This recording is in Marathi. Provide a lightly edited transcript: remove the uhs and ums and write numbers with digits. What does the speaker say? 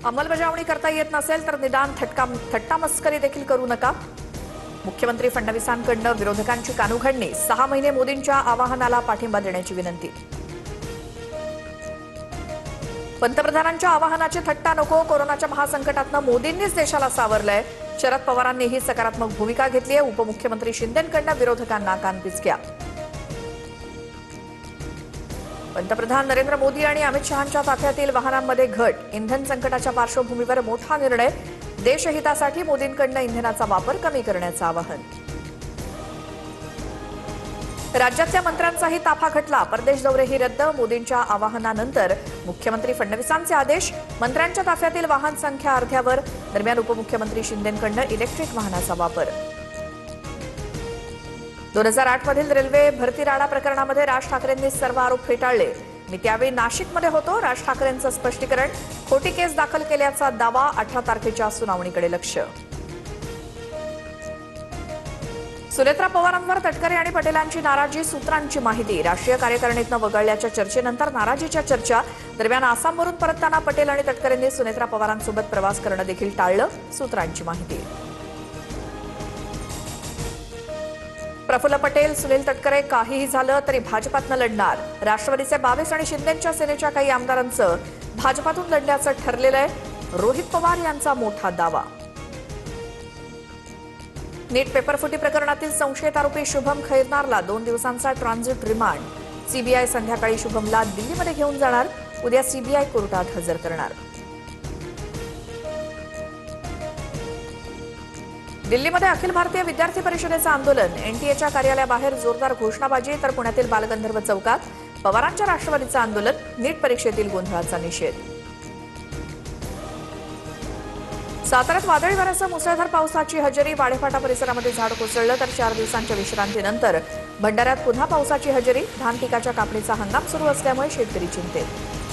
अंमलबजावणी करता येत नसेल तर निदान थट्टा मस्करी देखील करू नका। मुख्यमंत्री फडणवीसांकडून विरोधकांची कानउघडणी, 6 महिने मोदींच्या आवाहनाला पाठिंबा देण्याची विनंती। पंतप्रधानांच्या आवाहनाची थट्टा नको, कोरोनाच्या महासंकटातनं मोदींनीच देशाला सावरलंय। शरद पवारांनीही सकारात्मक भूमिका घेतली आहे। उपमुख्यमंत्री शिंदेंकडून विरोधकांना कानपिचक्या। पंतप्रधान नरेंद्र मोदी आणि अमित शहांच्या ताफ्यातील वाहनांमध्ये घट, इंधन संकटाच्या पार्श्वभूमीवर मोठा निर्णय। देशहितासाठी मोदींकडून इंधनाचा वापर कमी करण्याचं आवाहन। राज्यातल्या मंत्र्यांचाही ताफा खटला, परदेश दौरेही रद्द। मोदींच्या आवाहनानंतर मुख्यमंत्री फडणवीसांचे आदेश, मंत्र्यांच्या ताफ्यातील वाहन संख्या अर्ध्यावर। दरम्यान उपमुख्यमंत्री शिंदेंकडून इलेक्ट्रिक वाहनाचा वापर। 2008 मधील रेल्वे भरती राडा प्रकरणामध्ये राज ठाकरेंनी सर्व आरोप फेटाळले। मी त्यावेळी नाशिकमध्ये होतो, राज ठाकरेंचं स्पष्टीकरण। खोटी केस दाखल केल्याचा दावा, 18 तारखेच्या सुनावणीकडे लक्ष। सुनेत्रा पवारांवर तटकरे आणि पटेलांची नाराजी, सूत्रांची माहिती। राष्ट्रीय कार्यकारिणीतनं वगळल्याच्या चर्चेनंतर नाराजीच्या चर्चा। दरम्यान आसामवरून परतताना पटेल आणि तटकरेंनी सुनेत्रा पवारांसोबत प्रवास करणं देखील टाळलं, सूत्रांची माहिती। प्रफुल्ल पटेल, सुनील तटकरे, काहीही झालं तरी भाजपातनं लढणार। राष्ट्रवादीचे 22 आणि शिंदेच्या सेनेच्या काही आमदारांचं भाजपातून लढण्याचं ठरलेलं आहे, रोहित पवार यांचा मोठा दावा। नीट पेपरफुटी प्रकरणातील संशयित आरोपी शुभम खैरनारला 2 दिवसांचा ट्रान्झिट रिमांड। सीबीआय संध्याकाळी शुभमला दिल्लीमध्ये घेऊन जाणार, उद्या सीबीआय कोर्टात हजर करणार। दिल्लीमध्ये अखिल भारतीय विद्यार्थी परिषदेचं आंदोलन, एनटीएच्या कार्यालयाबाहेर जोरदार घोषणाबाजी, तर पुण्यातील बालगंधर्व चौकात पवारांच्या राष्ट्रवादीचं आंदोलन। नीट परीक्षेतील गोंधळाचा निषेध। साताऱ्यात वादळी वाऱ्यासह मुसळधार पावसाची हजेरी, वाडेफाटा परिसरामध्ये झाड कोसळलं, तर 4 दिवसांच्या विश्रांतीनंतर भंडाऱ्यात पुन्हा पावसाची हजेरी। धान पिकाच्या कापणीचा हंगाम सुरू असल्यामुळे शेतकरी चिंतेत।